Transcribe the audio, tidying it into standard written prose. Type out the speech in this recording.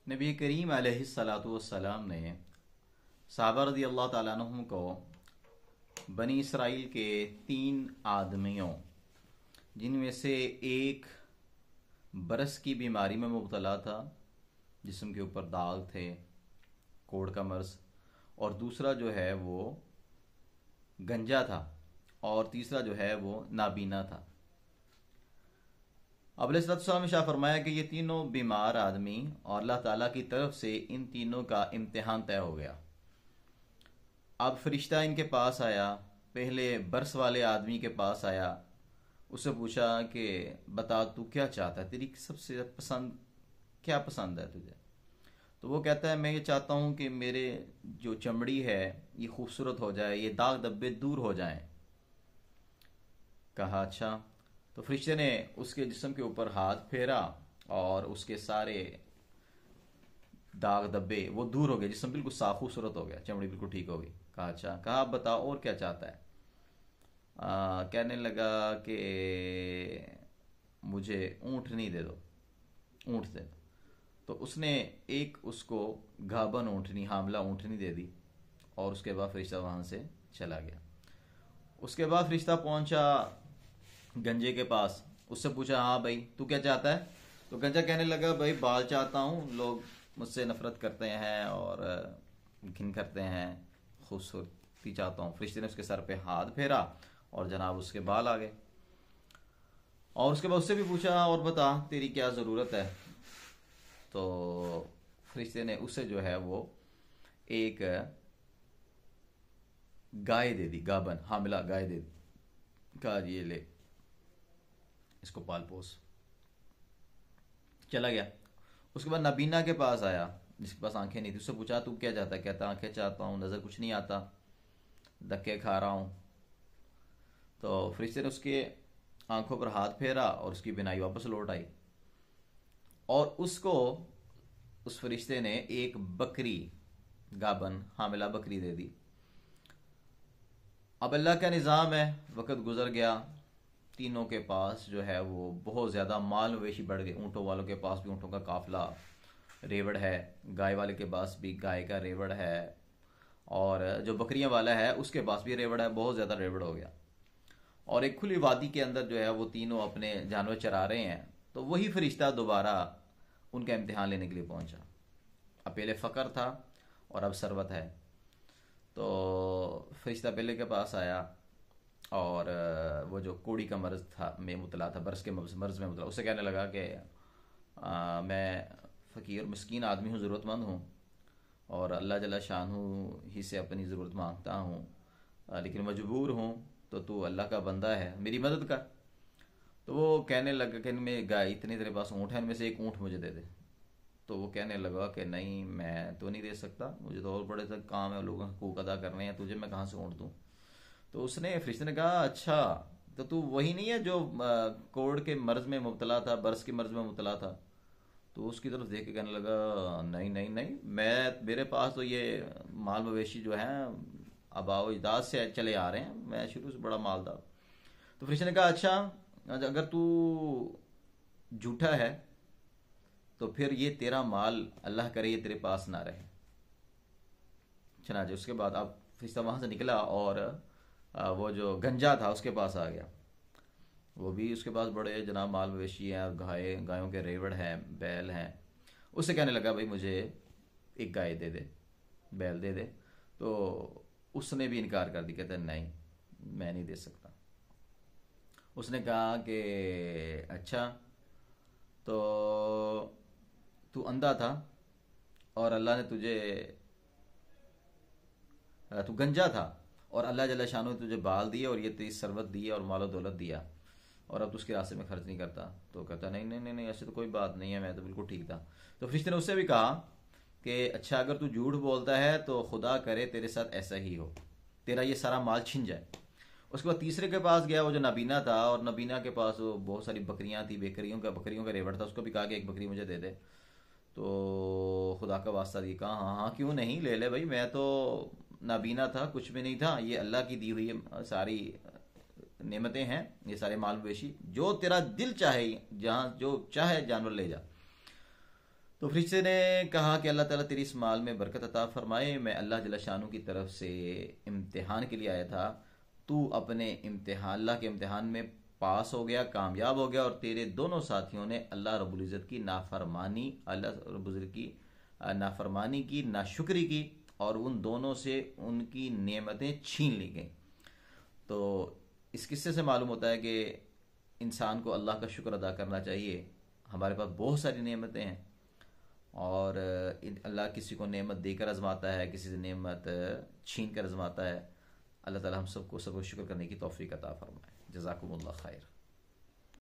नबी करीम अलैहिस्सलातु वस्सलाम ने सहाबा रज़ी अल्लाह ताला अन्हुम को बनी इसराइल के 3 आदमियों, जिनमें से एक बरस की बीमारी में मुब्तला था, जिस्म के ऊपर दाग थे, कोढ़ का मर्ज, और दूसरा जो है वो गंजा था, और तीसरा जो है वो नाबीना था। अब अलैहिस्सलाम ने शाह फरमाया कि ये तीनों बीमार आदमी और अल्लाह ताला की तरफ से इन तीनों का इम्तिहान तय हो गया। अब फरिश्ता इनके पास आया, पहले बरस वाले आदमी के पास आया, उससे पूछा कि बता तू क्या चाहता है, तेरी सबसे पसंद क्या पसंद है तुझे। तो वो कहता है मैं ये चाहता हूँ कि मेरे जो चमड़ी है ये खूबसूरत हो जाए, ये दाग धब्बे दूर हो जाएं। कहा अच्छा। तो फरिश्ते ने उसके जिस्म के ऊपर हाथ फेरा और उसके सारे दाग धब्बे वो दूर हो गए, जिस्म बिल्कुल साफ खूबसूरत हो गया, चमड़ी बिल्कुल ठीक हो गई। कहा अच्छा। कहा आप बताओ और क्या चाहता है। कहने लगा कि मुझे ऊँटनी दे दो, ऊँट दे दो। तो उसने एक उसको गाबन ऊँटनी, हामला ऊँटनी दे दी, और उसके बाद फरिश्ता वहाँ से चला गया। उसके बाद फरिश्ता पहुंचा गंजे के पास, उससे पूछा हाँ भाई तू क्या चाहता है। तो गंजा कहने लगा भाई बाल चाहता हूँ, लोग मुझसे नफरत करते हैं और घिन करते हैं, खूबसूरती चाहता हूँ। फरिश्ते ने उसके सर पे हाथ फेरा और जनाब उसके बाल आ गए। और उसके बाद उससे भी पूछा और बता तेरी क्या ज़रूरत है। तो फरिश्ते ने उसे जो है वो एक गाय दे दी, गाबन हामिला गाय दे दी। कहा ये ले, इसको पाल पोस। चला गया। उसके बाद नबीना के पास आया, जिसके पास आंखें नहीं थी, उससे पूछा तू क्या चाहता है। कहता आंखें चाहता हूँ, नज़र कुछ नहीं आता, धक्के खा रहा हूँ। तो फरिश्ते ने उसके आंखों पर हाथ फेरा और उसकी बिनाई वापस लौट आई, और उसको उस फरिश्ते ने एक बकरी, गाबन हामिला बकरी दे दी। अब अल्लाह का निज़ाम है, वक़्त गुजर गया, तीनों के पास जो है वो बहुत ज़्यादा माल मवेशी बढ़ गए। ऊँटों वालों के पास भी ऊँटों का काफिला, रेवड़ है, गाय वाले के पास भी गाय का रेवड़ है, और जो बकरियां वाला है उसके पास भी रेवड़ है, बहुत ज़्यादा रेवड़ हो गया। और एक खुली वादी के अंदर जो है वो तीनों अपने जानवर चरा रहे हैं। तो वही फरिश्ता दोबारा उनका इम्तिहान लेने के लिए पहुंचा। अब पहले फ़कर था और अब सरवत है। तो फरिश्ता पहले के पास आया, और वो जो कोड़ी का मर्ज था में मुतला था, बरस के मर्ज में मुतला, उससे कहने लगा कि मैं फ़कीर और मिस्कीन आदमी हूँ, ज़रूरतमंद हूँ, और अल्लाह जल्ला शानहू ही से अपनी ज़रूरत मांगता हूँ, लेकिन मजबूर हूँ, तो तू अल्लाह का बंदा है, मेरी मदद कर। तो वो कहने लगा कि इनमें गाय इतने तेरे पास ऊँट है, इनमें से एक ऊँट मुझे दे दे। तो वो कहने लगा कि नहीं मैं तो नहीं दे सकता, मुझे तो और बड़े से काम है, लोगों के हकूक़ अदा करने हैं, तुझे मैं कहाँ से ऊँट दूँ। तो उसने फरिश्ते ने कहा अच्छा, तो तू वही नहीं है जो कोढ़ के मर्ज में मुब्तला था, बरस के मर्ज में मुब्तला था। तो उसकी तरफ देख के कहने लगा नहीं नहीं नहीं, मैं मेरे पास तो ये माल मवेशी जो है आबाओ इजाद से चले आ रहे हैं, मैं शुरू से बड़ा मालदार। तो फरिश्ते ने कहा अच्छा, अगर तू झूठा है तो फिर ये तेरा माल अल्लाह करे ये तेरे पास ना रहे। चला जी। उसके बाद अब फरिश्ता वहां से निकला और वो जो गंजा था उसके पास आ गया। वो भी उसके पास बड़े जनाब माल मवेशी हैं, और गायों के रेवड़ हैं, बैल हैं। उससे कहने लगा भाई मुझे एक गाय दे दे, बैल दे दे। तो उसने भी इनकार कर दिया, कहता नहीं मैं नहीं दे सकता। उसने कहा कि अच्छा, तो तू अंधा था और अल्लाह ने तुझे, तू गंजा था और अल्लाह जल्ला शानो ने तुझे बाल दिए और ये तेरी सरवत दी और मालो दौलत दिया, और अब तो उसके रास्ते में खर्च नहीं करता। तो कहता नहीं नहीं नहीं नहीं, ऐसे तो कोई बात नहीं है, मैं तो बिल्कुल ठीक था। तो फरिश्ते ने उससे भी कहा कि अच्छा अगर तू झूठ बोलता है तो खुदा करे तेरे साथ ऐसा ही हो, तेरा ये सारा माल छिन जाए। उसके बाद तीसरे के पास गया, वो जो नबीना था, और नबीना के पास वो बहुत सारी बकरियां थी, बकरियों का रेवड़ था। उसको भी कहा कि एक बकरी मुझे दे दे। तो खुदा का वास्ता दी, कहा हाँ हाँ क्यों नहीं, ले ले भाई, मैं तो नाबीना था, कुछ भी नहीं था, ये अल्लाह की दी हुई सारी नेमतें हैं, ये सारे माल मवेशी, जो तेरा दिल चाहे, जहाँ जो चाहे जानवर ले जा। तो फरिश्ते ने कहा कि अल्लाह ताला तेरी इस माल में बरकत अता फरमाए, मैं अल्लाह जल्ल शानू की तरफ से इम्तिहान के लिए आया था, तू अपने इम्तिहान अल्लाह के इम्तिहान में पास हो गया, कामयाब हो गया, और तेरे दोनों साथियों ने अल्लाह रब्बुल इज़्ज़त की नाफरमानी, अल्लाह रब्बुल इज़्ज़त की नाफरमानी की, नाशुक्री की, और उन दोनों से उनकी नेमतें छीन ली गईं। तो इस किस्से से मालूम होता है कि इंसान को अल्लाह का शुक्र अदा करना चाहिए। हमारे पास बहुत सारी नेमतें हैं, और अल्लाह किसी को नेमत देकर आजमाता है, किसी से नेमत छीन कर आजमाता है। अल्लाह ताला हम सबको शुक्र करने की तौफीक अता फरमाए। जज़ाकुमुल्लाह खैर।